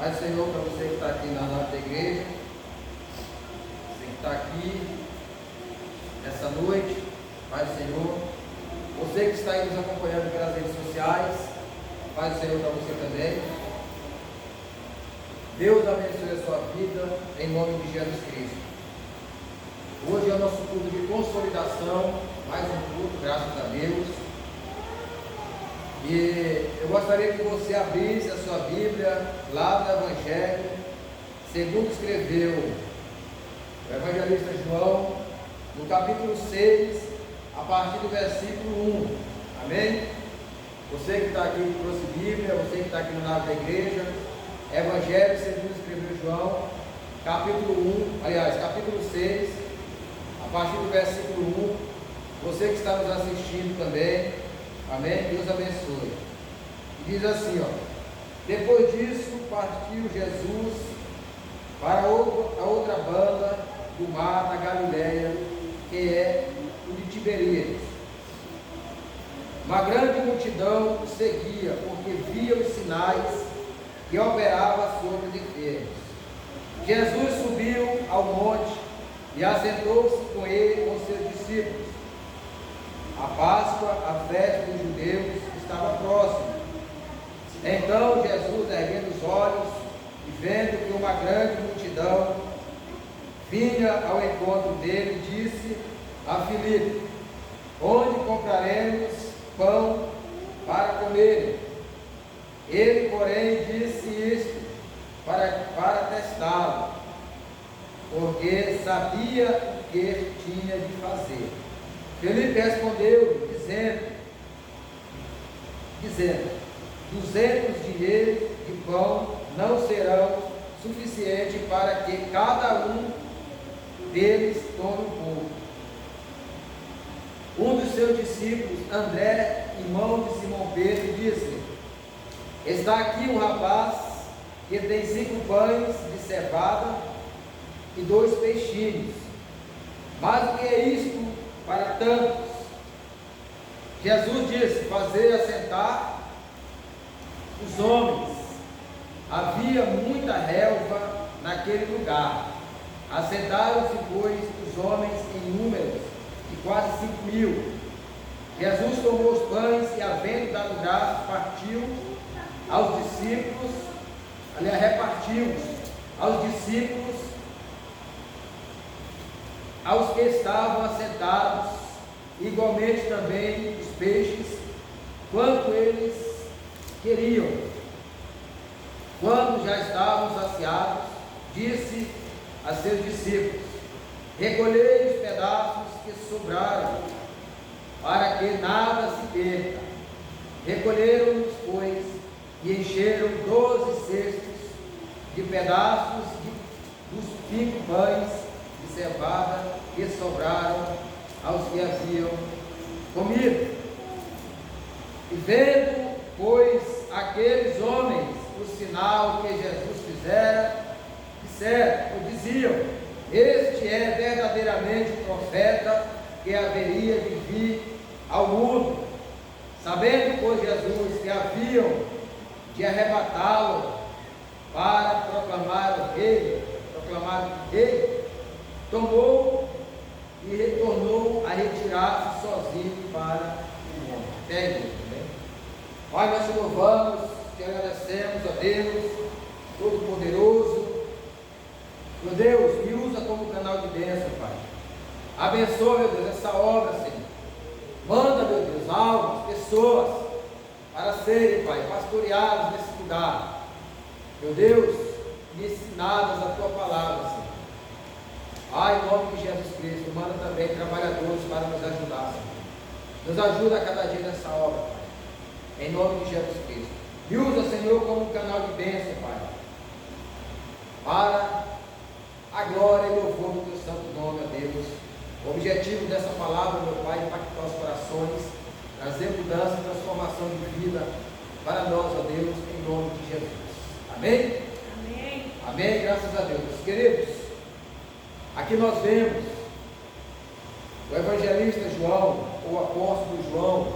Pai Senhor, para você que está aqui na nossa igreja, você que está aqui nessa noite, Pai Senhor, você que está aí nos acompanhando pelas redes sociais, Pai Senhor, para você também. Deus abençoe a sua vida, em nome de Jesus Cristo. Hoje é o nosso culto de consolidação, mais um culto, graças a Deus. E eu gostaria que você abrisse a sua Bíblia lá no Evangelho, segundo escreveu o evangelista João, no capítulo 6, a partir do versículo 1. Amém? Você que está aqui que trouxe Bíblia, você que está aqui no lado da igreja, Evangelho segundo escreveu João, capítulo 6, a partir do versículo 1. Você que está nos assistindo também, amém? Deus abençoe. Diz assim, depois disso partiu Jesus para a outra banda do mar da Galileia, que é o de Tiberíades. Uma grande multidão o seguia, porque via os sinais que operava sobre os enfermos. Jesus subiu ao monte e assentou-se com ele com seus discípulos. A Páscoa, a festa dos judeus, estava próxima. Então Jesus, erguendo os olhos e vendo que uma grande multidão vinha ao encontro dele, disse a Filipe: onde compraremos pão para comer? Ele, porém, disse isto para testá-lo, porque sabia o que tinha de fazer. Filipe respondeu, dizendo: 200 dinheiros de pão não serão suficientes para que cada um deles tome um pouco. Um dos seus discípulos, André, irmão de Simão Pedro, disse: está aqui um rapaz que tem 5 pães de cevada e 2 peixinhos. Mas o que é isto para tantos? Jesus disse: fazei assentar os homens. Havia muita relva naquele lugar. Assentaram-se, pois, os homens em números de quase 5.000. Jesus tomou os pães e, havendo dado graças, partiu aos discípulos, repartiu-os aos discípulos, aos que estavam assentados, igualmente também os peixes, quanto eles queriam. Quando já estavam saciados, disse a seus discípulos: recolhei os pedaços que sobraram, para que nada se perca. Recolheram-nos, pois, e encheram 12 cestos de pedaços dos 5 pães de cevada que sobraram aos que haviam comido. E vendo, pois, aqueles homens o sinal que Jesus fizera, diziam: este é verdadeiramente o profeta que haveria de vir ao mundo. Sabendo, pois, Jesus que haviam de arrebatá-lo para proclamar o rei, tomou e retornou a retirar-se sozinho para o monte. Até aí, né? Pai, nós te louvamos, te agradecemos, a Deus Todo-Poderoso. Meu Deus, me usa como canal de bênção, Pai. Abençoa, meu Deus, essa obra, Senhor. Manda, meu Deus, almas, pessoas, para serem, Pai, pastoreados nesse lugar. Meu Deus, me ensinadas a Tua palavra, Senhor. Em nome de Jesus Cristo, manda também trabalhadores para nos ajudar, Senhor. Nos ajuda a cada dia nessa obra, Pai. Em nome de Jesus Cristo. Me usa, Senhor, como um canal de bênção, Pai. Para a glória e louvor do Teu santo nome, ó Deus. O objetivo dessa palavra, meu Pai, é impactar os corações, trazer mudança e transformação de vida para nós, ó Deus, em nome de Jesus. Amém? Amém. Amém, graças a Deus. Queridos, aqui nós vemos o evangelista João, o apóstolo João,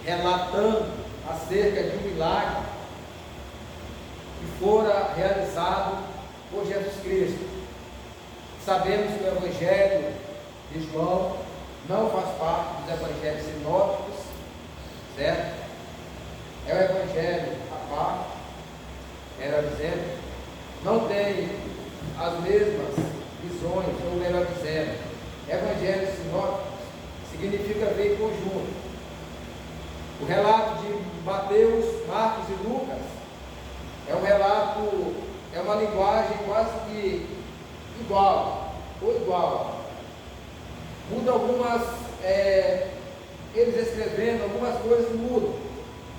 relatando acerca de um milagre que fora realizado por Jesus Cristo. Sabemos que o Evangelho de João não faz parte dos evangelhos sinóticos, certo? É o Evangelho à parte, melhor dizendo, não tem as mesmas visões, ou melhor dizendo, evangelhos sinóticos significa ver em conjunto. O relato de Mateus, Marcos e Lucas é um relato, é uma linguagem quase que igual. Muda algumas, eles escrevendo, algumas coisas mudam,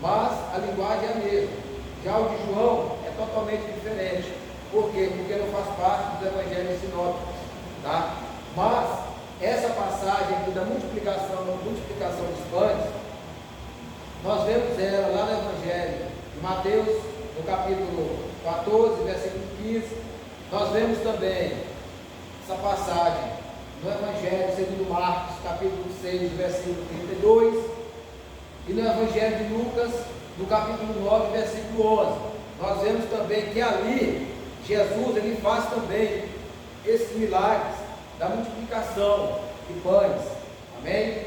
mas a linguagem é a mesma. Já o de João é totalmente diferente. Por quê? Porque não faz parte dos evangelhos sinóticos, tá? Mas essa passagem aqui da multiplicação dos pães, nós vemos ela lá no Evangelho de Mateus, no capítulo 14, versículo 15. Nós vemos também essa passagem no Evangelho segundo Marcos, capítulo 6, versículo 32, e no Evangelho de Lucas, no capítulo 9, versículo 11. Nós vemos também que ali Jesus ele faz também esses milagres da multiplicação de pães. Amém?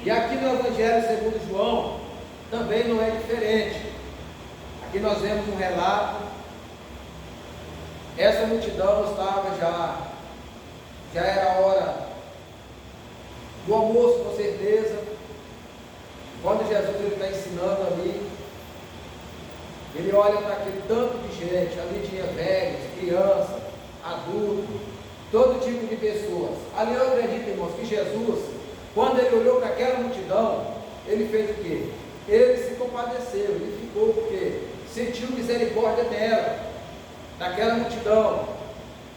E aqui no Evangelho segundo João também não é diferente. Aqui nós vemos um relato. Essa multidão estava já era a hora do almoço, com certeza. Quando Jesus está ensinando ali, ele olha para aquele tanto de gente. Ali tinha velhos, crianças, adultos, todo tipo de pessoas. Ali eu acredito, irmãos, que Jesus, quando ele olhou para aquela multidão, ele fez o quê? Ele se compadeceu, ele ficou porque sentiu misericórdia dela, daquela multidão,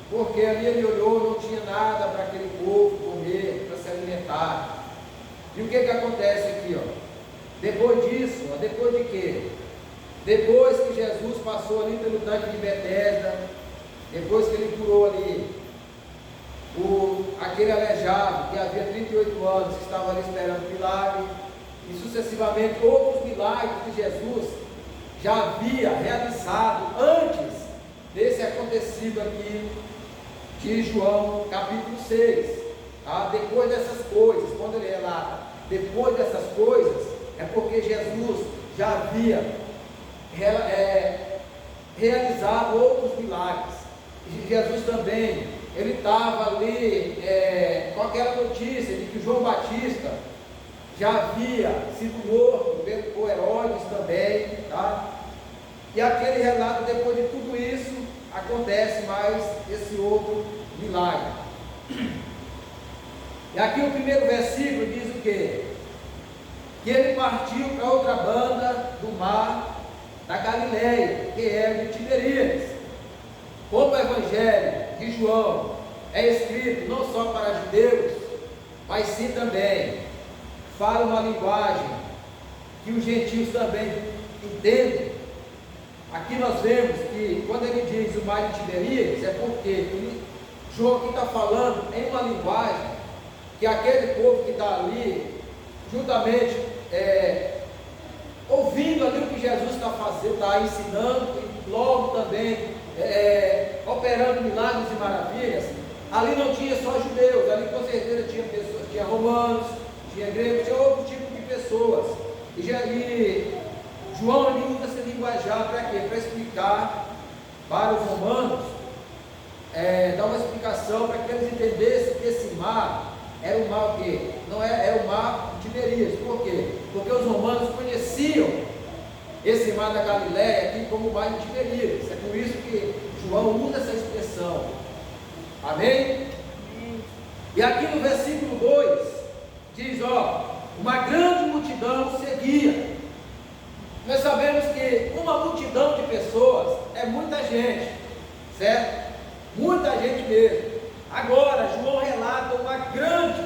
porque ali ele olhou, não tinha nada para aquele povo comer, para se alimentar. E o que acontece aqui, ó? Depois disso, ó, depois de quê? Depois que Jesus passou ali pelo tanque de Betesda, depois que ele curou ali aquele aleijado que havia 38 anos, que estava ali esperando milagre, e sucessivamente outros milagres que Jesus já havia realizado antes desse acontecido aqui de João capítulo 6, tá? Depois dessas coisas, quando ele relata, depois dessas coisas, é porque Jesus já havia realizado outros milagres. E Jesus também, ele estava ali com aquela notícia de que João Batista já havia sido morto por Herodes também, tá? E aquele relato, depois de tudo isso, acontece mais esse outro milagre. E aqui o primeiro versículo diz o quê? Que ele partiu para outra banda do mar da Galileia, que é de Tiberíades. Como o Evangelho de João é escrito não só para judeus, mas sim também fala uma linguagem que os gentios também entendem. Aqui nós vemos que quando ele diz o mar de Tiberíades, é porque João aqui está falando em uma linguagem que aquele povo que está ali, juntamente ouvindo ali o que Jesus está fazendo, está ensinando, e logo também operando milagres e maravilhas. Ali não tinha só judeus, ali com certeza tinha pessoas, tinha romanos, tinha gregos, tinha outro tipo de pessoas. E João ali usa esse linguajar para quê? Para explicar para os romanos, dar uma explicação para que eles entendessem que esse mar era o mar o quê? Não é o mar de Tiberíades. Por quê? Porque os romanos conheciam esse mar da Galileia aqui como o mar de Tiberíades. É por isso que João usa essa expressão. Amém? E aqui no versículo 2 diz, uma grande multidão seguia. Nós sabemos que uma multidão de pessoas é muita gente, certo? Muita gente mesmo. Agora, João relata uma grande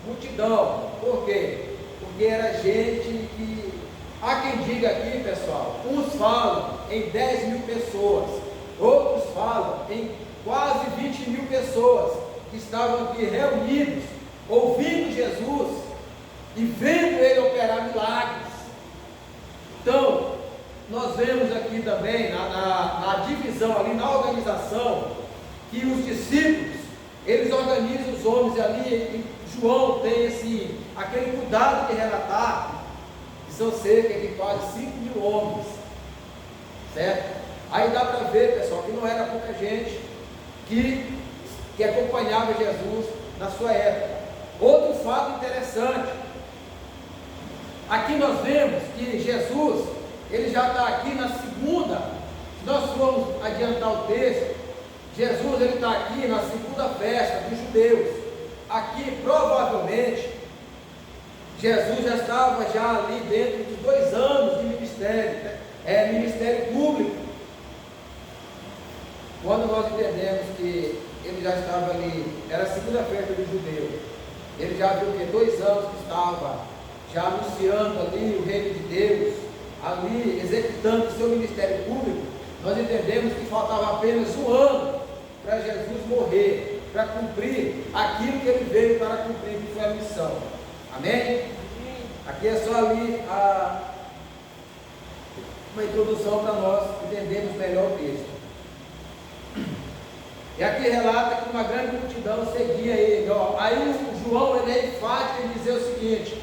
multidão. Por quê? Porque era gente que, há quem diga aqui, pessoal, uns falam em 10 mil pessoas, outros falam em quase 20 mil pessoas que estavam aqui reunidos, ouvindo Jesus e vendo ele operar milagres. Então, nós vemos aqui também na divisão ali na organização, que os discípulos, eles organizam os homens ali, e João tem aquele cuidado de relatar, que são cerca de quase 5.000 homens, certo? Aí dá para ver, pessoal, que não era pouca gente que acompanhava Jesus na sua época. Outro fato interessante, aqui nós vemos que Jesus, ele já está aqui na segunda, se nós formos adiantar o texto, Jesus ele está aqui na segunda festa dos judeus. Aqui provavelmente Jesus já estava ali dentro de 2 anos de ministério público, quando nós entendemos que ele já estava ali, era a segunda festa dos judeus, ele já viu que 2 anos que estava já anunciando ali o reino de Deus, ali executando o seu ministério público. Nós entendemos que faltava apenas 1 ano para Jesus morrer, para cumprir aquilo que ele veio para cumprir, que foi a missão. Amém? Aqui é só ali uma introdução para nós entendermos melhor o texto. E aqui relata que uma grande multidão seguia ele. Aí o João ele é enfático em dizer o seguinte: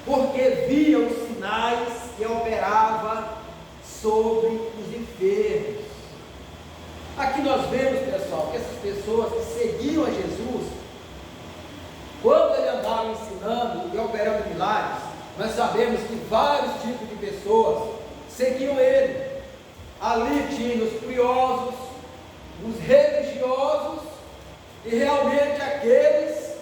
porque via os sinais que operava sobre os enfermos. Aqui nós vemos, pessoal, que essas pessoas que seguiam a Jesus, quando ele andava ensinando e operando milagres, nós sabemos que vários tipos de pessoas seguiam ele. Ali tinha os curiosos, os religiosos e realmente aqueles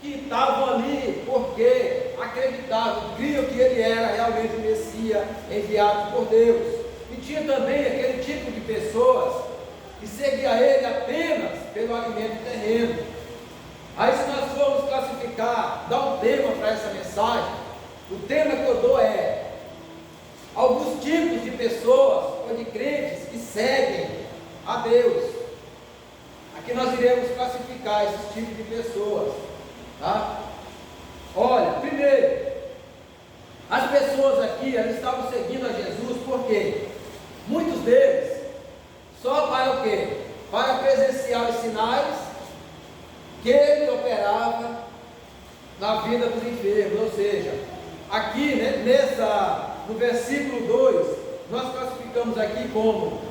que estavam ali porque acreditavam, criam que ele era realmente o Messias enviado por Deus. E tinha também aquele tipo de pessoas que seguia ele apenas pelo alimento terreno. Aí se nós formos classificar, dar um tema para essa mensagem, o tema que eu dou é alguns tipos de pessoas ou de crentes que seguem a Deus. Aqui nós iremos classificar esses tipos de pessoas, tá? Olha, primeiro, as pessoas aqui, elas estavam seguindo a Jesus porque muitos deles só para o quê? Para presenciar os sinais que ele operava na vida dos enfermos. Ou seja, aqui, né, no versículo 2, nós classificamos aqui como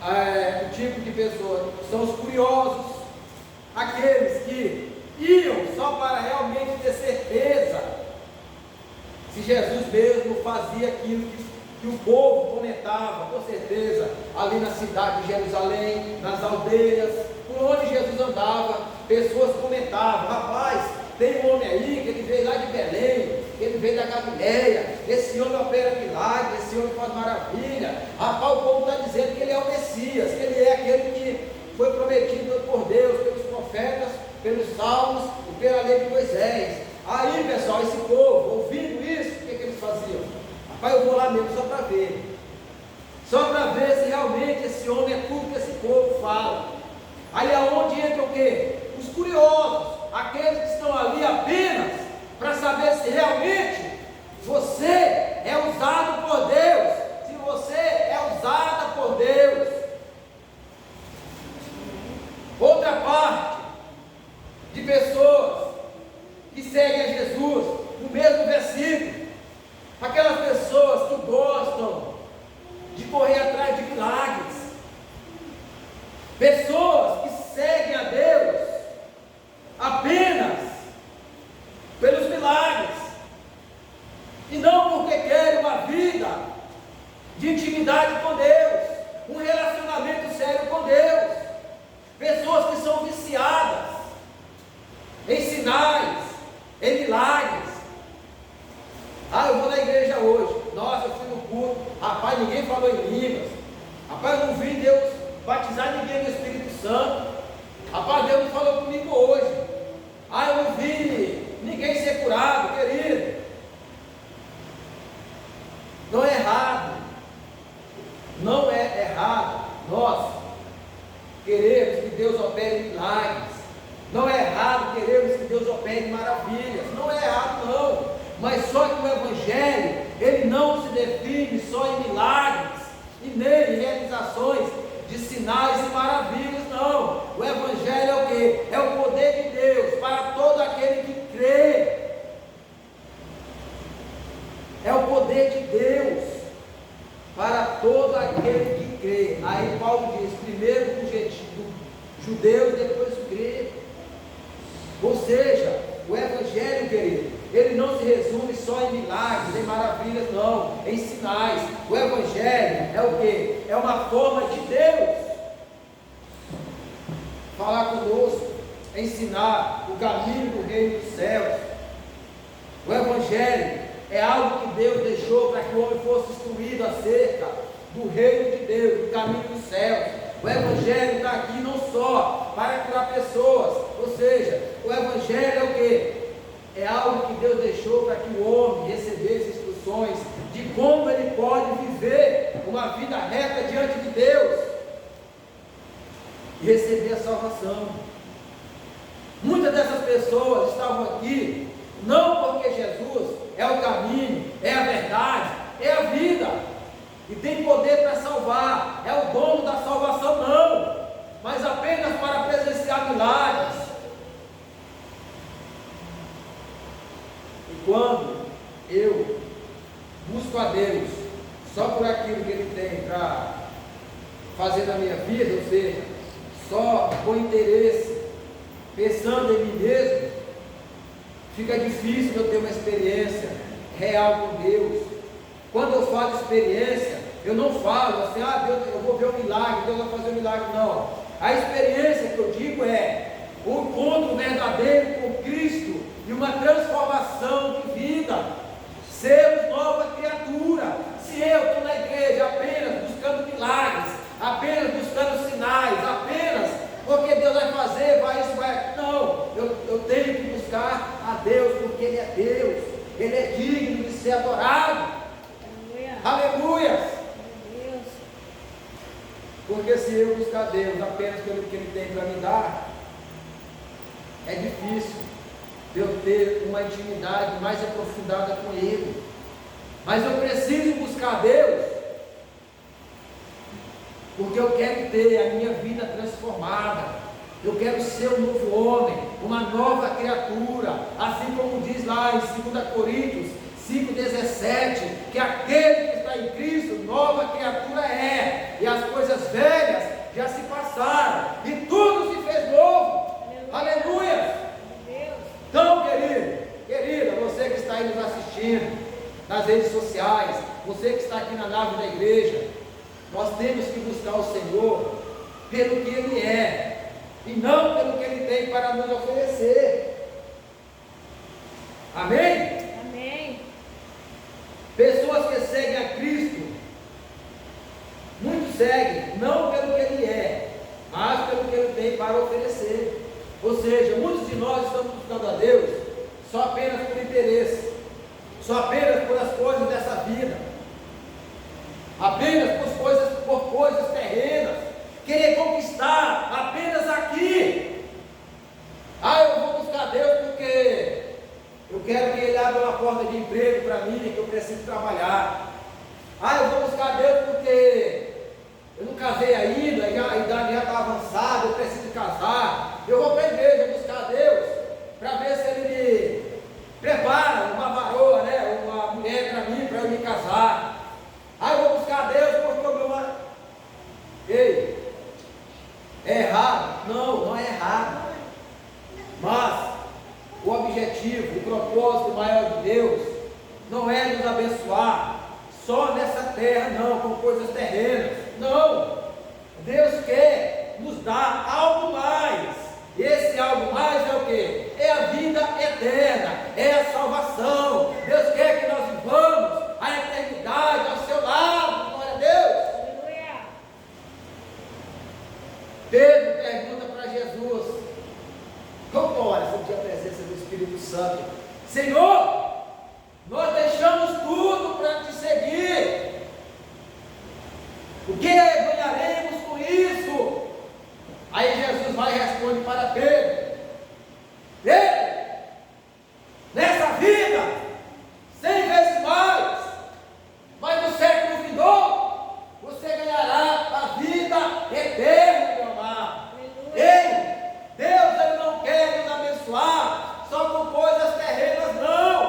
o tipo de pessoa, são os curiosos, aqueles que iam só para realmente ter certeza se Jesus mesmo fazia aquilo que o povo comentava, com certeza, ali na cidade de Jerusalém, nas aldeias, por onde Jesus andava, pessoas comentavam: rapaz, tem um homem aí que ele veio lá de Belém, ele veio da Galileia, esse homem opera milagre, esse homem faz maravilha. Rapaz, o povo está dizendo que ele é o Messias, que ele é aquele que foi prometido por Deus, pelos profetas, pelos salmos e pela lei de Moisés. Aí, pessoal, esse povo, ouvindo isso, o que eles faziam? Rapaz, eu vou lá mesmo só para ver se realmente esse homem é tudo que esse povo fala. Aí é onde entra o quê? Os curiosos, aqueles que estão ali apenas para saber se realmente você é usado por Deus, se você é usada por Deus. Outra parte de pessoas que seguem a Jesus, no mesmo versículo, aquelas pessoas que gostam de correr atrás de milagres, pessoas que seguem a Deus apenas pelos milagres, e não porque querem uma vida de intimidade com Deus, um relacionamento sério com Deus. Pessoas que são viciadas em sinais, em milagres. Ah, eu vou na igreja hoje, nossa, eu fui no culto, rapaz, ninguém falou em línguas, rapaz, eu não vi Deus batizar ninguém no Espírito Santo, rapaz, Deus não falou comigo hoje, ah, eu não vi ninguém ser curado, querido. Não é errado, não é errado nós queremos que Deus opere milagres, não é errado queremos que Deus opere maravilhas, não é errado não, mas só que o Evangelho, ele não se define só em milagres, e nem em realizações crer. Aí Paulo diz, primeiro do judeu e depois do grego. Ou seja, o Evangelho, querido, ele não se resume só em milagres, em maravilhas, não, em sinais. O Evangelho é o quê? É uma forma de Deus falar conosco, ensinar o caminho do reino dos céus. O Evangelho é algo que Deus deixou para que o homem fosse instruído acerca do reino de Deus, do caminho dos céus. O Evangelho está aqui não só para curar pessoas, ou seja, o Evangelho é o quê? É algo que Deus deixou para que o homem recebesse instruções de como ele pode viver uma vida reta diante de Deus e receber a salvação. Muitas dessas pessoas estavam aqui não porque Jesus é o caminho, é a verdade, é a vida e tem poder para salvar, é o dono da salvação, não, mas apenas para presenciar milagres. E quando eu busco a Deus só por aquilo que Ele tem para fazer na minha vida, ou seja, só com interesse, pensando em mim mesmo, fica difícil eu ter uma experiência real com Deus. Quando eu falo experiência, eu não falo assim, Deus, eu vou ver um milagre, Deus vai fazer um milagre, não. A experiência que eu digo é o encontro verdadeiro com Cristo e uma transformação de vida, sermos nova criatura. Se eu estou na igreja apenas buscando milagres, apenas buscando sinais, apenas porque Deus vai fazer, vai. Não, eu tenho que buscar a Deus, porque Ele é Deus, Ele é digno de ser adorado. Aleluia! Porque se eu buscar Deus apenas pelo que Ele tem para me dar, é difícil de eu ter uma intimidade mais aprofundada com Ele. Mas eu preciso buscar Deus, porque eu quero ter a minha vida transformada. Eu quero ser um novo homem, uma nova criatura, assim como diz lá em 2 Coríntios 5,17, que aquele que está em Cristo, nova criatura é, e as coisas velhas já se passaram, e tudo se fez novo. Aleluia! Então, querida, você que está aí nos assistindo, nas redes sociais, você que está aqui na nave da igreja, nós temos que buscar o Senhor pelo que Ele é, e não pelo que Ele tem para nos oferecer. Amém? Amém. Pessoas que seguem a Cristo, muitos seguem, não pelo que Ele é, mas pelo que Ele tem para oferecer. Ou seja, muitos de nós estamos buscando a Deus só apenas por interesse, só apenas por as coisas dessa vida, apenas por coisas terrenas, querer conquistar apenas aqui. Eu vou buscar Deus porque eu quero que Ele abra uma porta de emprego para mim, que eu preciso trabalhar. Eu vou buscar Deus porque eu não casei ainda, a idade já está avançada, eu preciso casar. Eu vou para a igreja buscar Deus para ver se Ele me prepara uma varoa, uma mulher para mim, para eu me casar. Eu vou buscar Deus porque o meu... Ei, é errado? Não, não é errado. Mas o objetivo, o propósito maior de Deus não é nos abençoar só nessa terra, não, com coisas terrenas. Não, Deus quer nos dar algo mais. E esse algo mais é o quê? É a vida eterna, é a salvação. Deus quer que nós vivamos a eternidade ao seu lado. Glória a Deus. Aleluia. Pedro pergunta para Jesus: glória, sentir a presença do Espírito Santo. Senhor, nós deixamos tudo para te seguir. O que ganharemos com isso? Aí Jesus vai e responde para Pedro: Pedro, nessa vida, 100 vezes mais, mas no século vindouro, você ganhará a vida eterna, meu amado. Ei, Deus, Ele não quer nos abençoar só com coisas terrenas, não.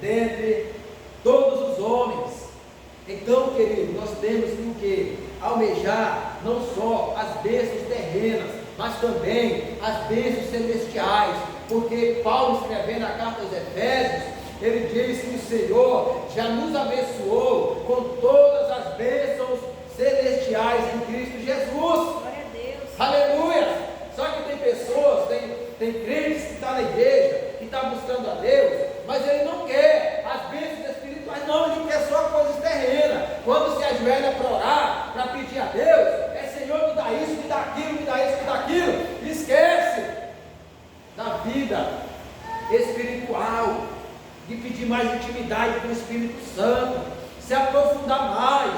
dentre todos os homens. Então, querido, nós temos que o quê? Almejar não só as bênçãos terrenas, mas também as bênçãos celestiais, porque Paulo, escrevendo a carta aos Efésios, ele diz que o Senhor já nos abençoou com todas as bênçãos celestiais em Cristo Jesus. Glória a Deus. Aleluia! Só que tem pessoas, tem crentes que estão na igreja, que estão buscando a Deus, mas ele não quer as bênçãos espirituais, não, ele quer só coisas terrenas. Quando se ajoelha para orar, para pedir a Deus, é Senhor, me dá isso, me dá aquilo, me dá isso, me dá aquilo. Esquece da vida espiritual, de pedir mais intimidade com o Espírito Santo, se aprofundar mais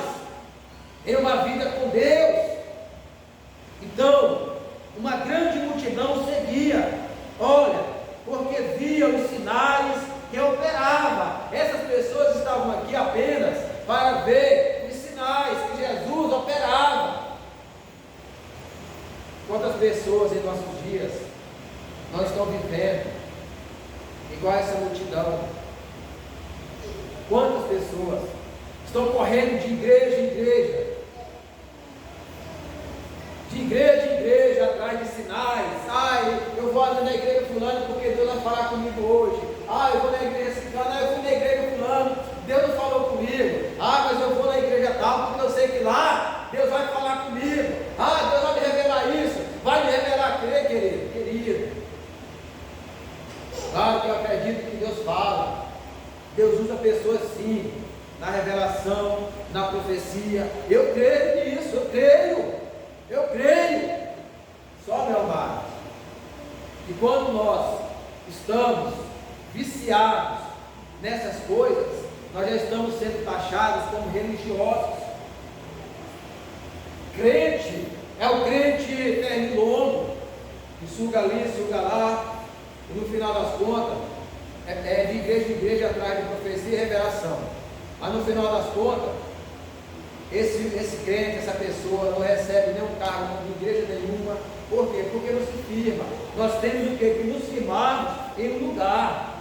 em uma vida com Deus. Então, uma grande multidão seguia, olha, porque via os sinais que operava. Essas pessoas estavam aqui apenas para ver os sinais que Jesus operava. Quantas pessoas em nossos dias não estão vivendo igual essa multidão? Quantas pessoas estão correndo de igreja em igreja, atrás de sinais? Ai, eu vou ali na igreja fulana porque Deus vai falar comigo hoje. Ah, eu vou na igreja ciclana, eu fui na igreja fulano, Deus não falou comigo. Ah, mas eu vou na igreja tal porque eu sei que lá Deus vai falar comigo. Ah, Deus vai me revelar isso, vai me revelar, querido. Claro que eu acredito que Deus fala. Deus usa pessoas sim, na revelação, na profecia. Eu creio nisso, eu creio. Só, meu amado, que quando nós estamos viciados nessas coisas, nós já estamos sendo taxados como religiosos. Crente é o crente pernilongo, que suga ali, suga lá, e no final das contas, é de igreja em igreja atrás de profecia e revelação. Mas no final das contas, esse crente, essa pessoa não recebe nenhum cargo de igreja nenhuma. Por quê? Porque não se firma. Nós temos o quê? Que nos firmarmos em um lugar.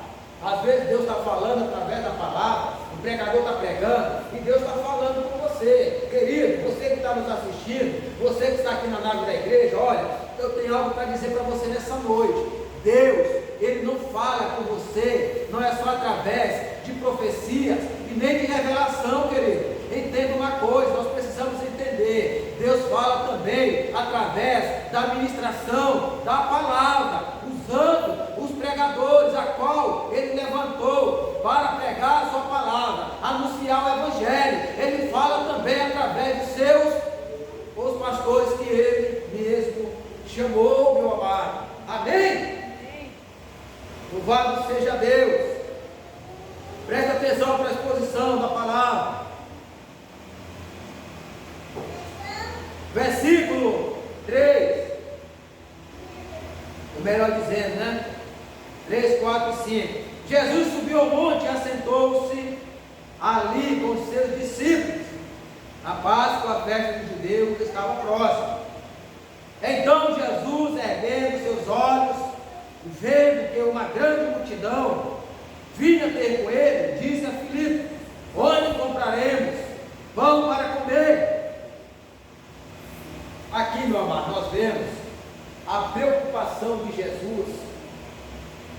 Às vezes Deus está falando através da palavra, o pregador está pregando, e Deus está falando com você. Querido, você que está nos assistindo, você que está aqui na nave da igreja, olha, eu tenho algo para dizer para você nessa noite. Deus, Ele não fala com você, não é só através de profecias e nem de revelação, querido. Entenda uma coisa, nós precisamos entender, Deus fala também através da ministração da palavra, usando os pregadores, a qual Ele levantou para pregar a sua palavra, anunciar o Evangelho. Ele fala também através de os pastores que Ele mesmo chamou, meu amado. Amém? Louvado seja Deus. Presta atenção para a exposição da palavra. Versículo 3. Ou melhor dizendo, né? 3, 4 e 5. Jesus subiu ao monte e assentou-se ali com os seus discípulos. A Páscoa, a festa dos judeus, estava próxima. Então Jesus, erguendo seus olhos, vendo que uma grande multidão vinha ter com ele, disse a Filipe: onde compraremos pão para comer? Aqui, meu amado, nós vemos a preocupação de Jesus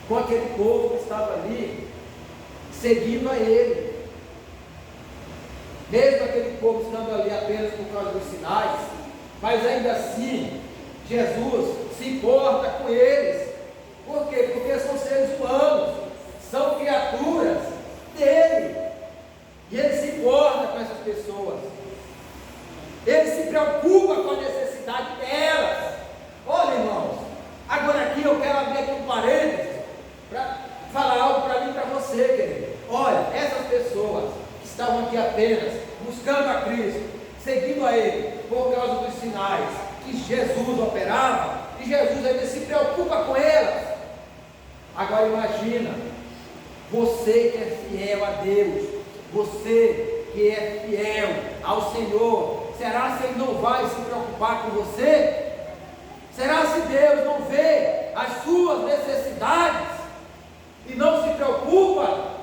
com aquele povo que estava ali, seguindo a ele. Mesmo aquele povo estando ali apenas por causa dos sinais, mas ainda assim, Jesus se importa com eles. Por quê? Porque são seres humanos, são criaturas dele, e ele se importa com essas pessoas, ele se preocupa com a necessidade delas. Olha, irmãos, agora aqui eu quero abrir aqui um parênteses para falar algo para mim e para você, querido. Olha, essas pessoas que estavam aqui apenas buscando a Cristo, seguindo a Ele por causa dos sinais que Jesus operava, e Jesus ainda se preocupa com elas. Agora imagina, você que é fiel a Deus, você que é fiel ao Senhor, será se Ele não vai se preocupar com você? Será se Deus não vê as suas necessidades e não se preocupa?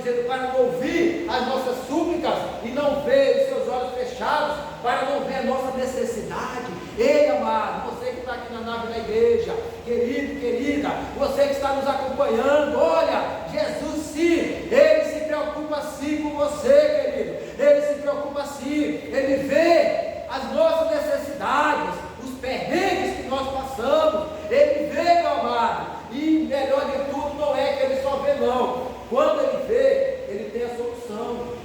dizendo para não ouvir as nossas súplicas e não ver os seus olhos fechados, para não ver a nossa necessidade. Ei, amado, você que está aqui na nave da igreja, querido, querida, você que está nos acompanhando, olha, Jesus sim, Ele se preocupa sim com você, querido, Ele se preocupa sim, Ele vê as nossas necessidades, os perrengues que nós passamos, Ele vê, meu amado, e melhor de tudo não é que Ele só vê não, quando Ele vê, Ele tem a solução.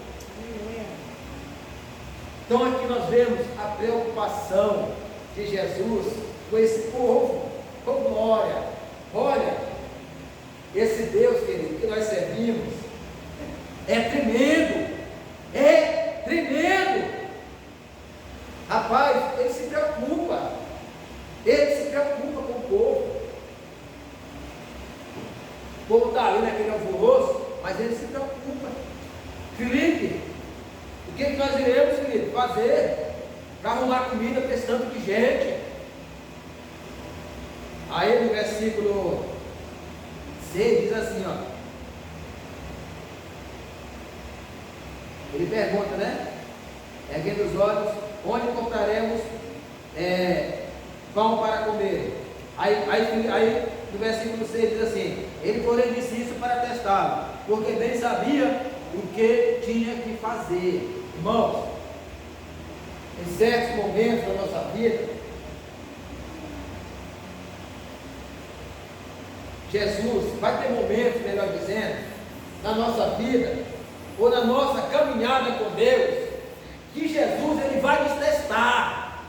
Então aqui nós vemos a preocupação de Jesus com esse povo. Oh glória! Olha, esse Deus, querido, que nós servimos é tremendo, é tremendo. Rapaz, Ele se preocupa com o povo. O povo está ali naquele alvoroço, mas Ele se preocupa. Filipe, o que nós iremos, Filipe, fazer para arrumar comida para esse tanto de gente? Aí no versículo 6 diz assim, ó. Ele pergunta, né? Erguendo os olhos, onde compraremos pão para comer? Aí no versículo 6 diz assim: ele porém disse isso para testá-lo, porque bem sabia o que tinha que fazer. Irmãos, em certos momentos da nossa vida, Jesus vai ter momentos, melhor dizendo, na nossa vida, ou na nossa caminhada com Deus, que Jesus ele vai nos testar,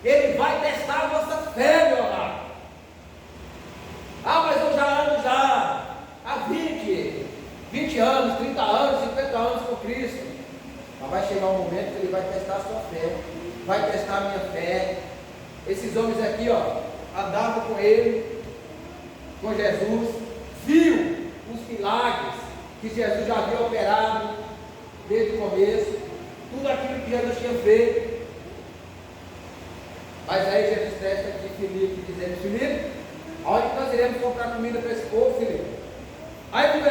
Ele vai testar a nossa fé, meu amado. Ah, mas eu já ando há 20 anos, 30 anos, 50 anos com Cristo. Mas vai chegar um momento que Ele vai testar a sua fé, vai testar a minha fé. Esses homens aqui, ó, andavam com Ele, com Jesus, viu os milagres que Jesus já havia operado desde o começo, tudo aquilo que Jesus tinha feito. Mas aí Jesus testa aqui Filipe, dizendo: Filipe, aonde nós iremos comprar comida para esse povo, Filipe? Aí no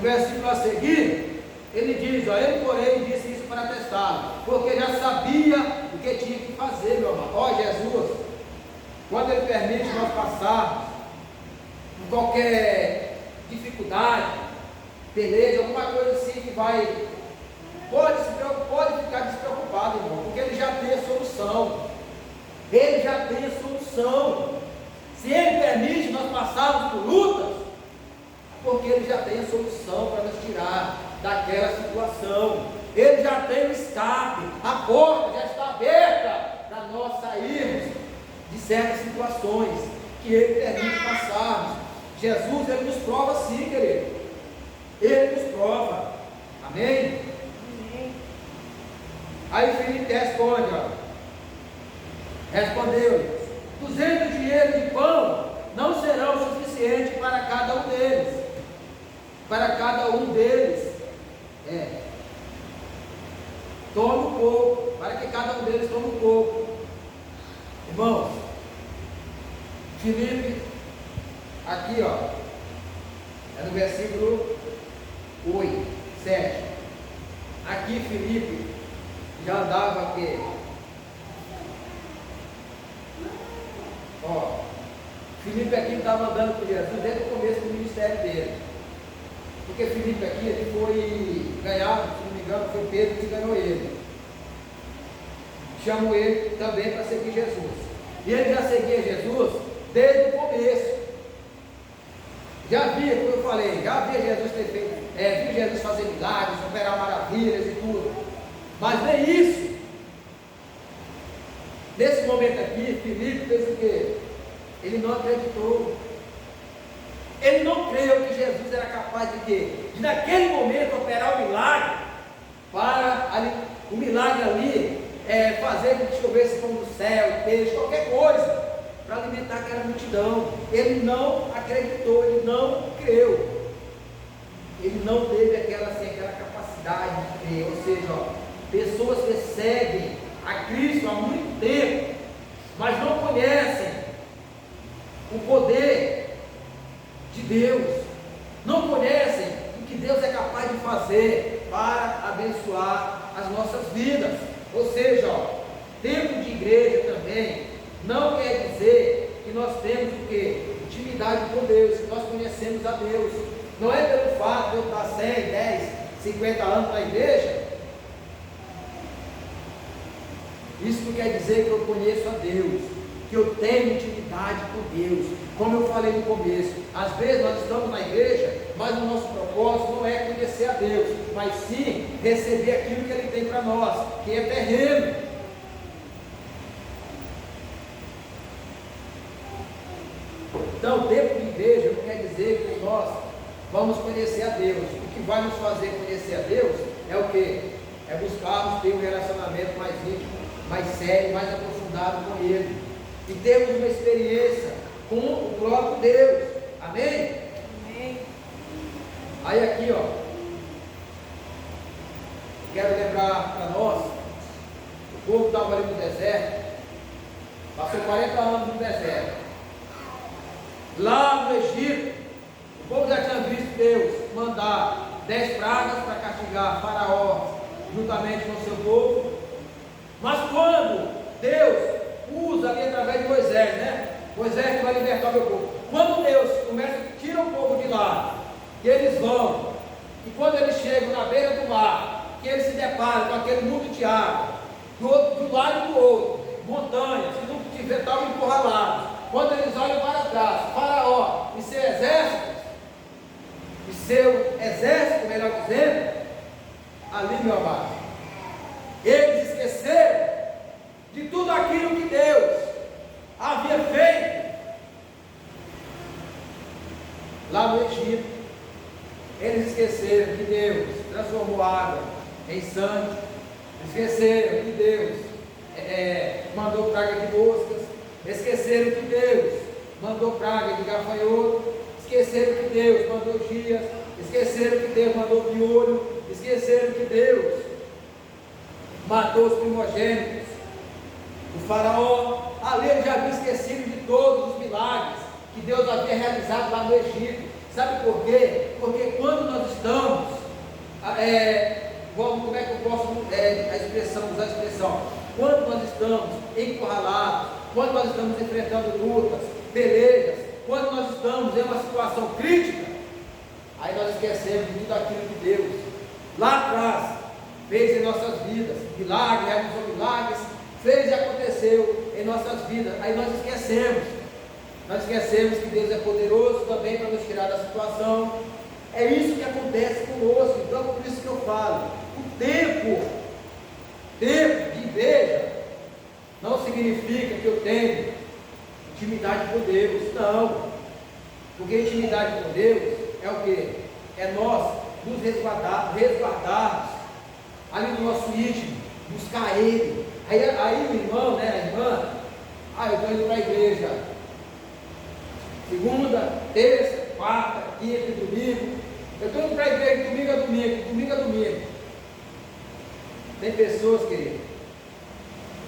versículo a seguir, ele diz, ó, ele porém disse isso para testá-lo, porque já sabia o que tinha que fazer, meu amado. Ó Jesus, quando Ele permite nós passarmos por qualquer dificuldade, beleza, alguma coisa assim que pode ficar despreocupado, irmão, porque Ele já tem a solução. Ele já tem a solução. Se Ele permite nós passarmos por lutas, porque Ele já tem a solução para nos tirar daquela situação. Ele já tem o escape, a porta já está aberta para nós sairmos de certas situações que Ele permite passarmos. Jesus, Ele nos prova sim, querido. Ele nos prova. Amém? Amém. Aí Filipe responde, ó. Respondeu: 200 dinheiros de pão não serão suficientes para cada um deles. Para cada um deles. Toma um pouco. Para que cada um deles tome um pouco. Irmãos, Filipe, aqui ó, é no versículo 8, 7. Aqui Filipe já andava aqui. Ó, Filipe aqui estava andando com Jesus desde o começo do ministério dele. Porque Filipe aqui, ele foi ganhado, se não me engano, foi Pedro que ganhou ele. Chamou ele também para seguir Jesus. E ele já seguia Jesus desde o começo. Já via, como eu falei, já via Jesus ter feito, viu Jesus fazer milagres, operar maravilhas e tudo. Mas nem isso. Nesse momento aqui, Filipe fez o quê? Ele não acreditou. Ele não creu que Jesus era capaz de quê? De naquele momento operar o milagre, para ali, o milagre ali, fazer com que chovesse pão do céu, peixe, qualquer coisa, para alimentar aquela multidão. Ele não acreditou, ele não creu. Ele não teve aquela capacidade de crer. Ou seja, ó, pessoas que seguem a Cristo há muito tempo, mas não conhecem o poder de Deus, não conhecem o que Deus é capaz de fazer para abençoar as nossas vidas. Ou seja, tempo de igreja também não quer dizer que nós temos o quê? Intimidade com Deus, que nós conhecemos a Deus. Não é pelo fato de eu estar 100, 10, 50 anos na igreja, isso não quer dizer que eu conheço a Deus, que eu tenho intimidade com Deus. Como eu falei no começo, às vezes nós estamos na igreja, mas o nosso propósito não é conhecer a Deus, mas sim receber aquilo que Ele tem para nós, que é terreno. Então, o tempo de igreja não quer dizer que nós vamos conhecer a Deus. O que vai nos fazer conhecer a Deus é o quê? É buscarmos ter um relacionamento mais íntimo, mais sério, mais aprofundado com Ele. E termos uma experiência com o próprio Deus. Amém? Amém. Aí aqui, ó, quero lembrar para nós, o povo estava ali no deserto, passou 40 anos no deserto. Lá no Egito, o povo já tinha visto Deus mandar 10 pragas para castigar Faraó juntamente com o seu povo. Mas quando Deus usa ali através de Moisés, né? Moisés que vai libertar o meu povo. Quando Deus tira o povo de lá, que eles vão, e quando eles chegam na beira do mar, que eles se deparam com aquele mundo de água, do lado e do outro, montanhas, que não tiver tal encurralados. Quando eles olham para trás, Faraó e seu exército, melhor dizendo, ali, meu amado, eles esqueceram de tudo aquilo que Deus havia feito lá no Egito. Eles esqueceram que Deus transformou água em sangue, esqueceram que Deus mandou praga de moscas, esqueceram que Deus mandou praga de gafanhoto, esqueceram que Deus mandou gias, esqueceram que Deus mandou piolho, esqueceram que Deus matou os primogênitos. O Faraó, ali ele já havia esquecido de todos os milagres que Deus havia realizado lá no Egito. Sabe por quê? Porque quando nós estamos, como é que eu posso usar a expressão? Quando nós estamos encurralados, quando nós estamos enfrentando lutas, pelejas, quando nós estamos em uma situação crítica, aí nós esquecemos de tudo aquilo que Deus lá atrás fez em nossas vidas, milagres, realizou milagres, fez e aconteceu em nossas vidas. Aí nós esquecemos que Deus é poderoso também para nos tirar da situação. É isso que acontece conosco. Então, por isso que eu falo, o tempo de igreja não significa que eu tenho intimidade com Deus, não. Porque intimidade com Deus é o quê? É nós nos resguardarmos ali no nosso íntimo, buscar Ele. Aí o irmão, né, a irmã, eu estou indo para a igreja segunda, terça, quarta, quinta e domingo. Eu estou indo para a igreja de domingo a domingo, domingo a domingo. Tem pessoas, querido,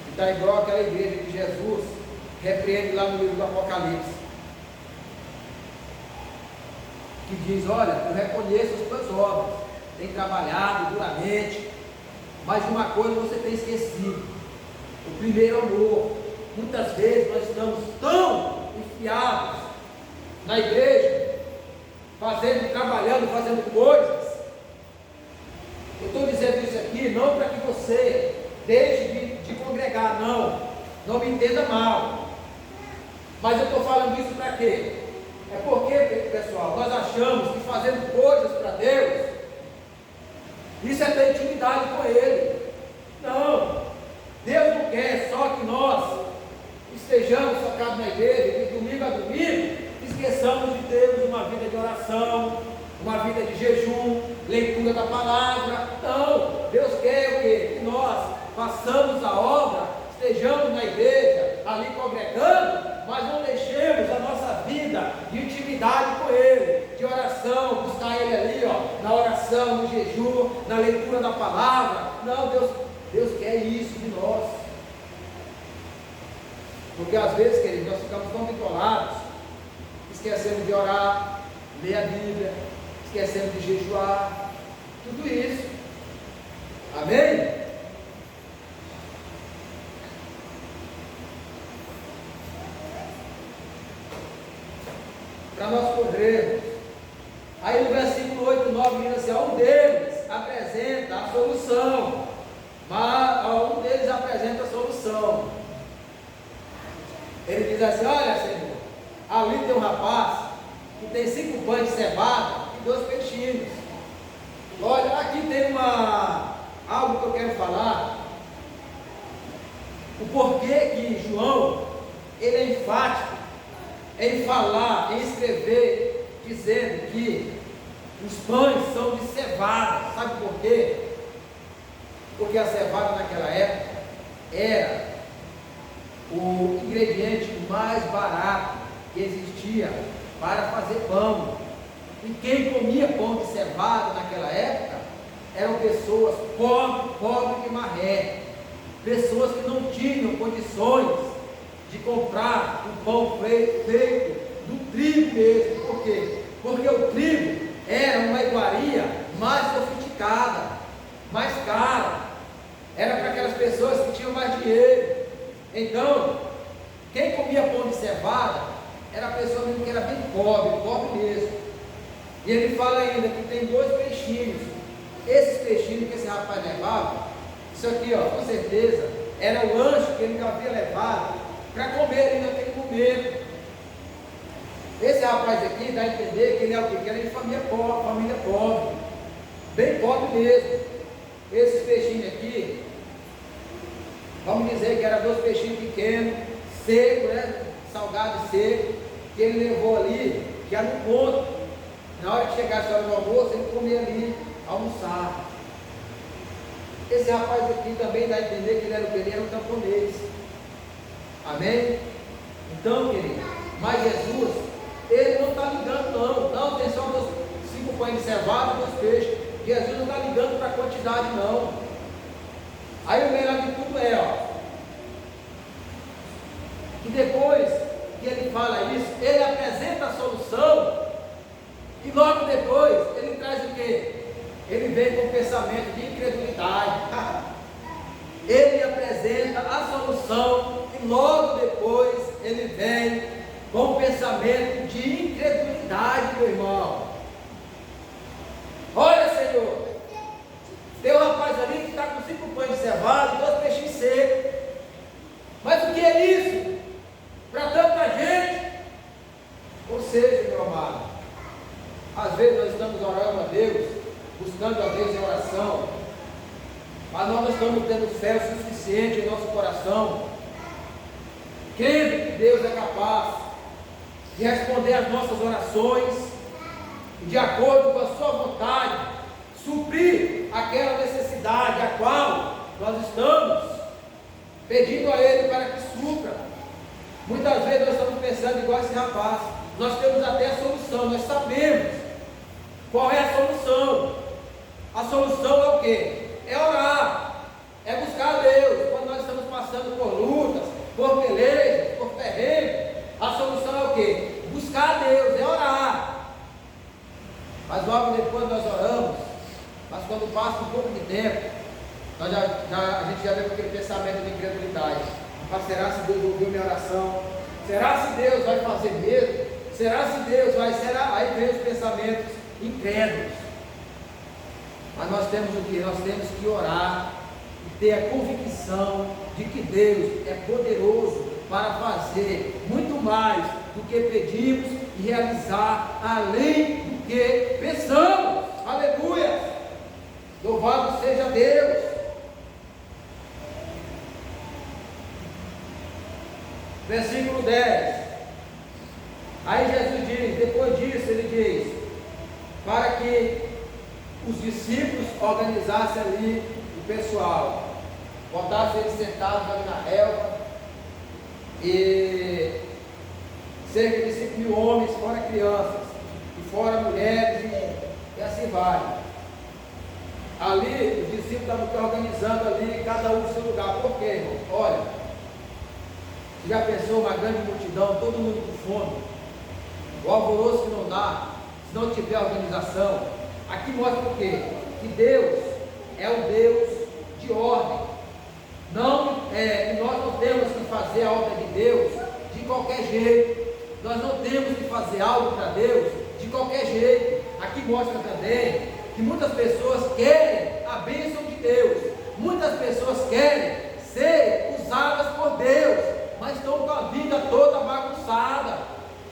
que está igual aquela igreja que Jesus repreende lá no livro do Apocalipse, que diz: olha, eu reconheço as tuas obras, tem trabalhado duramente, mas uma coisa você tem esquecido, o primeiro amor. Muitas vezes nós estamos tão enfiados na igreja, trabalhando, fazendo coisas. Eu estou dizendo isso aqui não para que você deixe de congregar, não me entenda mal, mas eu estou falando isso para quê? É porque, pessoal, nós achamos que fazendo coisas para Deus, isso é ter intimidade com Ele. Não, Deus não quer só que nós estejamos focados na igreja, de domingo a domingo, esqueçamos de termos uma vida de oração, uma vida de jejum, leitura da palavra. Não, Deus quer o quê? Que nós façamos a obra, estejamos na igreja, ali congregando, mas não deixemos a nossa vida de intimidade com Ele, de oração, buscar Ele ali, na oração, no jejum, na leitura da palavra. Não, Deus quer isso de nós. Porque às vezes, queridos, nós ficamos tão bitolados, esquecemos de orar, ler a Bíblia, esquecendo de jejuar, tudo isso. Amém? Para nós corrermos. Aí no versículo 8 e 9 diz assim: um deles apresenta a solução. Mas um deles apresenta a solução. Ele diz assim: olha, Senhor, ali tem um rapaz que tem 5 pães de cevada e 2 peixinhos. Olha, aqui tem algo que eu quero falar. O porquê que João, ele é enfático em falar, em escrever, dizendo que os pães são de cevada. Sabe por quê? Porque a cevada naquela época era o ingrediente mais barato que existia para fazer pão. E quem comia pão de cevada naquela época eram pessoas pobres de maré, pessoas que não tinham condições de comprar um pão feito do trigo mesmo. Por quê? Porque o trigo era uma iguaria mais sofisticada, mais cara, era para aquelas pessoas que tinham mais dinheiro. Então, quem comia pão de cevada era a pessoa mesmo que era bem pobre mesmo. E ele fala ainda que tem 2 peixinhos. Esses peixinhos que esse rapaz levava, isso aqui, ó, com certeza, era o lanche que ele havia levado para comer ali naquele momento. Esse rapaz aqui dá a entender que ele é o quê? Que ele é de família pobre, bem pobre mesmo. Esses peixinhos aqui, vamos dizer que eram 2 peixinhos pequenos, secos, né? Salgado e seco, que ele levou ali, que era um ponto. Na hora que chegasse a hora do almoço, ele comia ali, almoçar. Esse rapaz aqui também dá a entender que ele era o que? Ele era um camponês. Amém? Então, querido, mas Jesus, ele não está ligando não tem só 5 pães de cevada e 2 peixes. Jesus não está ligando para a quantidade não. Aí o melhor de tudo é, ó, que depois que ele fala isso, ele apresenta a solução, e logo depois ele traz o quê? Ele vem com o pensamento de incredulidade. Ele apresenta a solução e logo depois ele vem com o pensamento de incredulidade, meu irmão. Olha, Senhor, tem um rapaz ali que está com 5 pães de cevada e 2 peixinhos secos. Mas o que é isso para tanta gente? Ou seja, meu amado, às vezes nós estamos orando a Deus, buscando a Deus em oração, mas nós não estamos tendo fé o suficiente em nosso coração, crendo que Deus é capaz de responder às nossas orações e, de acordo com a sua vontade, suprir aquela necessidade a qual nós estamos pedindo a Ele para que supra. Muitas vezes nós estamos pensando igual esse rapaz, nós temos até a solução, nós sabemos qual é a solução. A solução é o quê? É orar, é buscar a Deus. Quando nós estamos passando por lutas, por pelejas, por perrengues, a solução é o quê? Buscar a Deus, é orar. Mas logo depois nós oramos, mas quando passa um pouco de tempo, a gente já vem com aquele pensamento de incredulidade. Mas será se Deus ouviu minha oração? Será se Deus vai fazer mesmo? Será se Deus vai? Será? Aí vem os pensamentos incrédulos. Mas nós temos o que? Nós temos que orar e ter a convicção de que Deus é poderoso para fazer muito mais do que pedimos e realizar além do que pensamos. Aleluia! Louvado seja Deus! Versículo 10. Aí Jesus diz, depois disso ele diz, para que os discípulos organizassem ali o pessoal, botassem eles sentados ali na relva, e cerca de 5.000 homens, fora crianças, e fora mulheres, e assim vai. Ali os discípulos estavam organizando ali, cada um no seu lugar. Por quê, irmão? Olha, você já pensou uma grande multidão, todo mundo com fome, o alvoroço que não dá, se não tiver organização. Aqui mostra o quê? Que Deus é um Deus de ordem. Não é que nós não temos que fazer a obra de Deus de qualquer jeito. Nós não temos que fazer algo para Deus de qualquer jeito. Aqui mostra também que muitas pessoas querem a bênção de Deus. Muitas pessoas querem ser usadas por Deus, mas estão com a vida toda bagunçada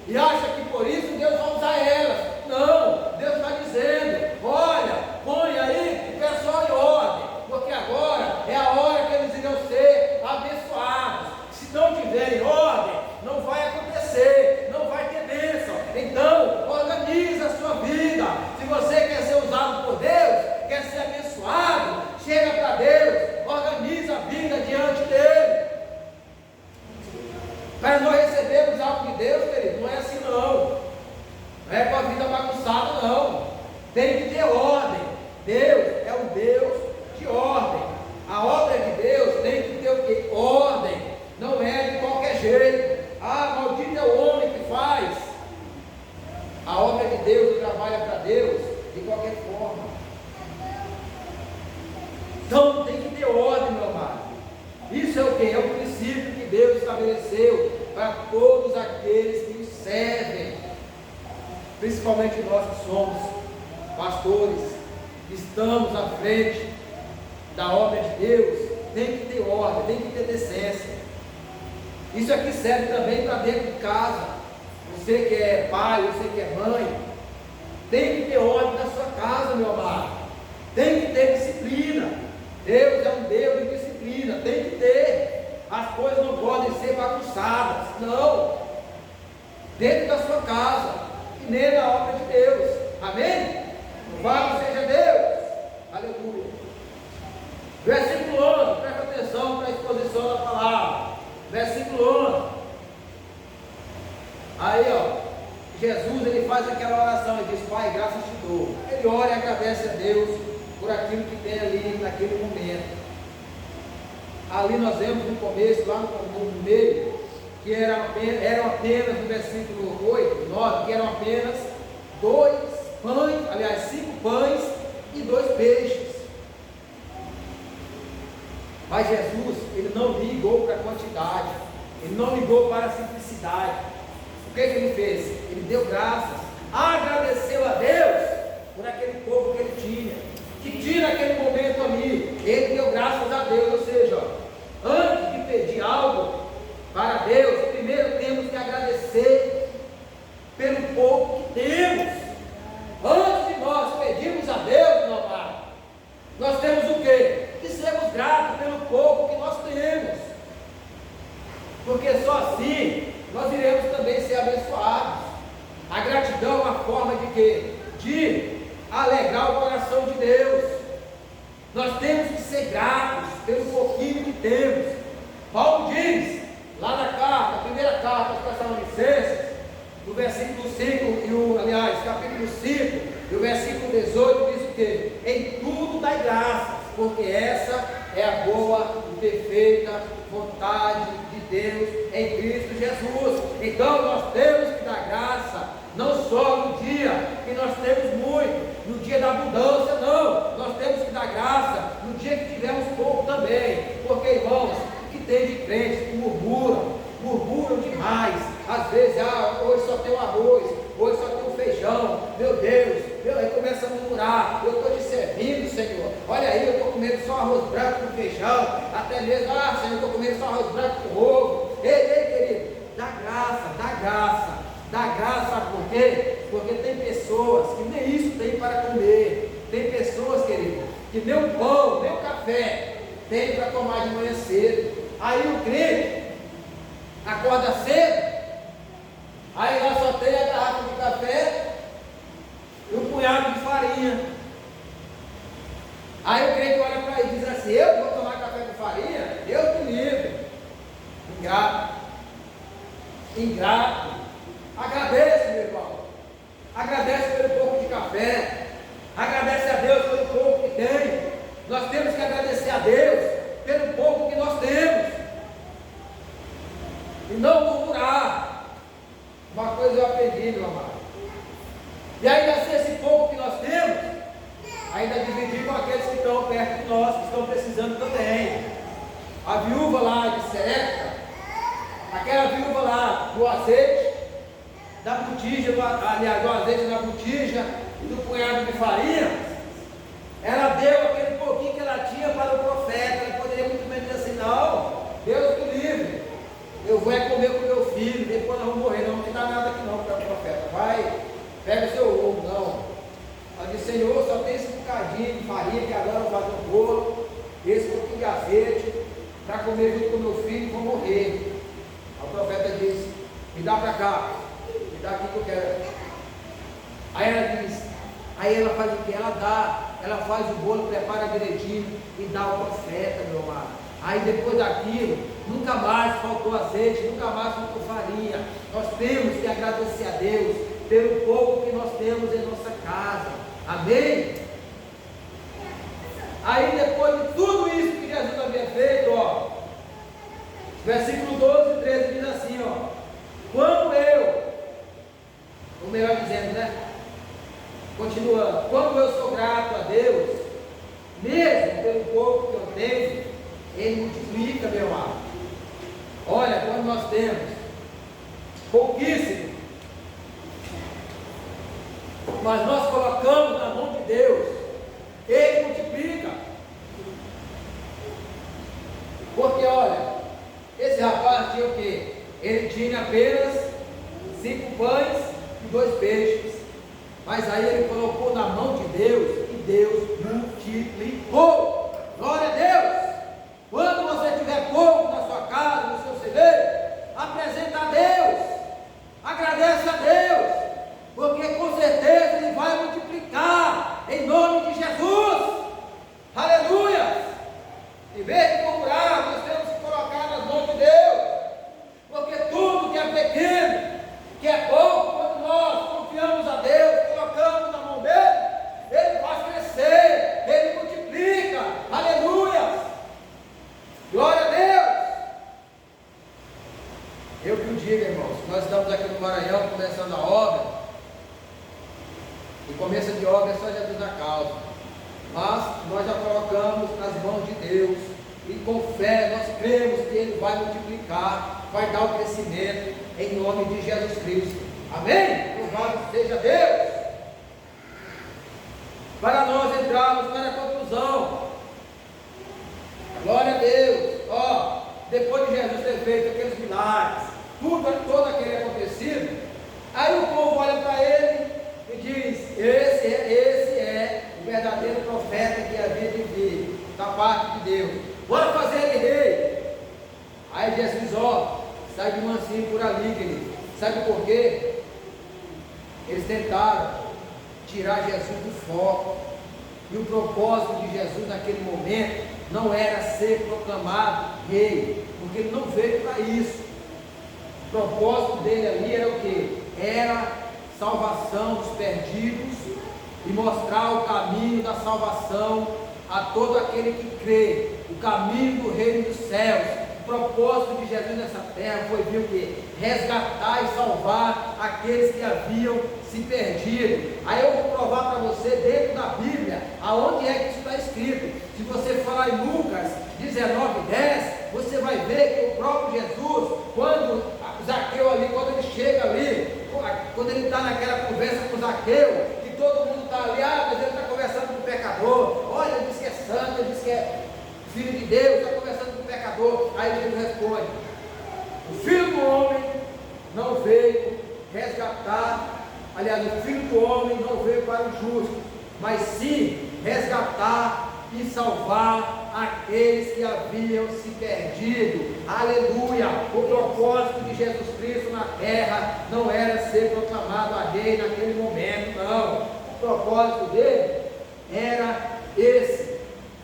e acham que por isso Deus vai usar elas. Não, Deus está dizendo: olha, põe aí o pessoal em ordem, porque agora é a hora que eles irão ser abençoados. Se não tiverem ordem, não vai acontecer, não vai ter bênção. Então, organize a sua vida. Se você quer ser usado por Deus, quer ser abençoado, chega para Deus, organiza a vida diante dele. Para nós recebermos algo de Deus, querido, não é assim não. Não é com a vida bagunçada não. Tem que ter ordem. Deus é um Deus de ordem. A obra de Deus tem que ter o quê? Ordem. Não é de qualquer jeito. Ah, maldito é o homem que faz. A obra de Deus trabalha para Deus de qualquer forma. Então tem que ter ordem, meu amado. Isso é o que? É o princípio que Deus estabeleceu para todos aqueles que o servem. Principalmente nós que somos pastores, que estamos à frente da obra de Deus. Tem que ter ordem, tem que ter decência. Isso aqui serve também para dentro de casa. Você que é pai, você que é mãe, tem que ter ordem na sua casa, meu amado. Tem que ter disciplina. Deus é um Deus de disciplina, tem que ter. As coisas não podem ser bagunçadas, não. Dentro da sua casa, e nem na obra de Deus. Amém? Louvado seja Deus. Aleluia. Versículo 11, presta atenção para a exposição da palavra. Versículo 11. Aí, Jesus, ele faz aquela oração, ele diz: Pai, graças te dou. Ele ora e agradece a Deus por aquilo que tem ali naquele momento. Ali nós vemos no começo, lá no meio, que eram apenas, no versículo 8, 9, que eram apenas 2 pães, aliás, 5 pães e 2 peixes. Mas Jesus, ele não ligou para a quantidade, ele não ligou para a simplicidade. O que ele fez? Ele deu graças, agradeceu a Deus por aquele povo que ele tinha. Que tinha naquele momento ali, ele deu graças a Deus. Ou seja, antes de pedir algo para Deus, primeiro temos que agradecer pelo pouco que temos. Antes de nós pedirmos a Deus, meu amado, nós temos o quê? Que sermos gratos pelo pouco que nós temos, porque só assim nós iremos também ser abençoados. A gratidão é uma forma de quê? De alegrar o coração de Deus. Nós temos que ser gratos pelo pouquinho que temos. Paulo diz, lá na carta, a primeira carta aos Tessalonicenses, no versículo 5, capítulo 5, e o versículo 18, diz o quê? Em tudo dai graças, porque essa é a boa e perfeita vontade de Deus em Cristo Jesus. Então nós temos que dar graça, não só no dia que nós temos muito, no dia da abundância, não. Nós temos que dar graça no dia que tivermos pouco também. Porque, irmãos, o que tem de crentes que murmuram demais. Às vezes, hoje só tem o arroz, hoje só tem o feijão. Meu Deus, aí começa a murmurar: eu estou te servindo, Senhor. Olha aí, eu estou comendo só arroz branco com feijão. Até mesmo, Senhor, eu estou comendo só arroz branco com ovo. Ei, querido, dá graça, dá graça. Dá graça, sabe por quê? Porque tem pessoas que nem isso tem para comer. Tem pessoas, querido, que nem o pão, nem o café tem para tomar de manhã cedo. Aí o crente acorda cedo, aí lá só tem a garrafa de café e um punhado de farinha. Aí o crente olha para ele e diz assim: eu vou tomar café com farinha? Eu te livre. Ingrato. Agradece, meu irmão. Agradece pelo pouco de café. Agradece a Deus pelo pouco que tem. Nós temos que agradecer a Deus pelo pouco que nós temos. E não murmurar. Uma coisa eu aprendi, meu amado. E aí precisando que eu tenho. A viúva lá de Serepta, aquela viúva lá do azeite, da botija, aliás, do azeite na botija e do punhado de farinha, ela deu aquele pouquinho que ela tinha para o profeta. Ela poderia muito bem dizer assim: não, Deus me livre, eu vou comer com meu filho, depois nós vamos morrer, não me dá nada aqui não para o profeta, vai, pega o seu ovo. Não, ela disse: Senhor, só tem esse bocadinho de farinha que agora eu vou fazer um bolo, esse pouquinho de azeite, para comer junto com meu filho e vou morrer. O profeta disse: me dá para cá, me dá aqui que eu quero. Aí ela diz, aí ela faz o que? Ela faz o bolo, prepara direitinho e dá ao profeta, meu amado. Aí depois daquilo, nunca mais faltou azeite, nunca mais faltou farinha. Nós temos que agradecer a Deus pelo pouco que nós temos em nossa casa. Amém? Aí depois de tudo isso que Jesus havia feito, ó, versículo 12 e 13 diz assim, ó: quando eu, ou melhor dizendo, né? Continuando, quando eu sou grato a Deus, mesmo pelo pouco que eu tenho, Ele multiplica, meu amado. Olha, quando nós temos pouquíssimo, mas nós colocamos na mão de Deus, Ele multiplica. Porque olha, esse rapaz tinha o quê? Ele tinha apenas 5 pães e 2 peixes. Mas aí ele colocou na mão de Deus e Deus multiplicou. Glória a Deus! Quando você tiver pouco na sua casa, no seu celeiro, apresenta a Deus, agradece a Deus, porque com certeza Ele vai multiplicar, em nome de Jesus. Aleluia! Em vez de procurar, nós temos que colocar nas mãos de Deus, porque tudo que é pequeno, que é pouco, quando nós confiamos a Deus, colocamos na mão dele, Ele faz crescer, Ele multiplica. Aleluia! Glória a Deus! Eu que o diga, irmãos, nós estamos aqui no Maranhão começando a obra, e começo de obra é só Jesus na causa, mas nós já colocamos nas mãos de Deus, e com fé nós cremos que Ele vai multiplicar, vai dar o crescimento, em nome de Jesus Cristo. Amém? Louvado seja Deus! Para nós entrarmos para a conclusão, glória a Deus. Ó, depois de Jesus ter feito aqueles milagres, todo aquele acontecido, aí o povo olha para ele e diz: esse é o verdadeiro profeta que havia de vir da parte de Deus, bora fazer ele rei. Aí Jesus, ó, sai de mansinho por ali, querido. Sabe por quê? Eles tentaram tirar Jesus do foco, e o propósito de Jesus naquele momento não era ser proclamado rei, porque ele não veio para isso. O propósito dele ali era o quê? Era salvação dos perdidos e mostrar o caminho da salvação a todo aquele que crê, o caminho do reino dos céus. O propósito de Jesus nessa terra foi vir o quê? Resgatar e salvar aqueles que haviam se perdido. Aí eu vou provar para você dentro da Bíblia, aonde é que isso está escrito. Se você falar em Lucas 19:10, você vai ver que o próprio Jesus, quando Zaqueu ali, quando ele chega ali, quando ele está naquela conversa com Zaqueu, que todo mundo está ali, mas ele está conversando com o pecador, olha, ele diz que é santo, ele diz que é filho de Deus, está conversando com o pecador. Aí Jesus responde: o Filho do Homem não veio resgatar, aliás, o Filho do Homem não veio para o justo, mas sim resgatar e salvar aqueles que haviam se perdido. Aleluia! O propósito de Jesus Cristo na terra não era ser proclamado a rei naquele momento, não. O propósito dele era esse: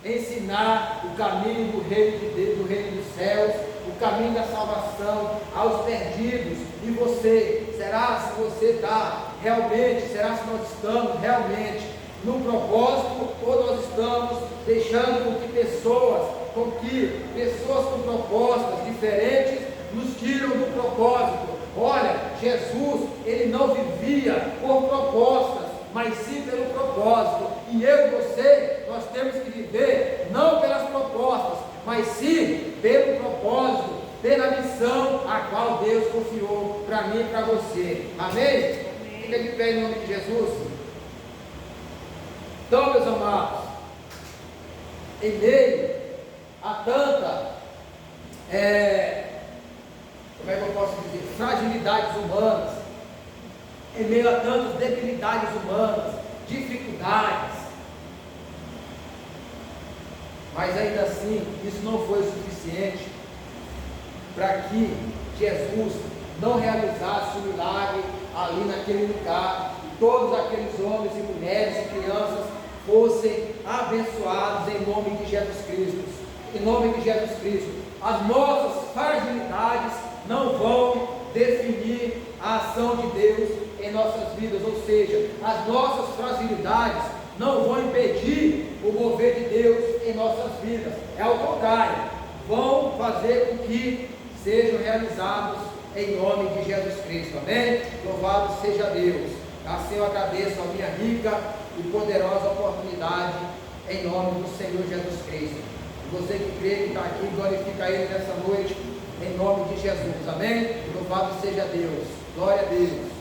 ensinar o caminho do reino de Deus, do reino dos céus, o caminho da salvação aos perdidos. E você, será se você está realmente, será se nós estamos realmente no propósito, ou nós estamos deixando com que pessoas com propostas diferentes nos tiram do propósito? Olha, Jesus, ele não vivia por propostas, mas sim pelo propósito. E eu e você, nós temos que viver não pelas propostas, mas sim pelo propósito, pela missão a qual Deus confiou para mim e para você. Amém? Fica de pé em nome de Jesus. Então, meus amados, em meio a tanta, como é que eu posso dizer, fragilidades humanas, em meio a tantas debilidades humanas, dificuldades, mas ainda assim, isso não foi o suficiente para que Jesus não realizasse o milagre ali naquele lugar, e todos aqueles homens e mulheres e crianças fossem abençoados em nome de Jesus Cristo. Em nome de Jesus Cristo, as nossas fragilidades não vão definir a ação de Deus em nossas vidas, ou seja, as nossas fragilidades não vão impedir o mover de Deus em nossas vidas, é ao contrário, vão fazer com que sejam realizados em nome de Jesus Cristo, amém? Louvado seja Deus. Assim eu agradeço a minha rica e poderosa oportunidade em nome do Senhor Jesus Cristo. E você que crê que está aqui, glorifica Ele nessa noite, em nome de Jesus, amém? Louvado seja Deus, glória a Deus.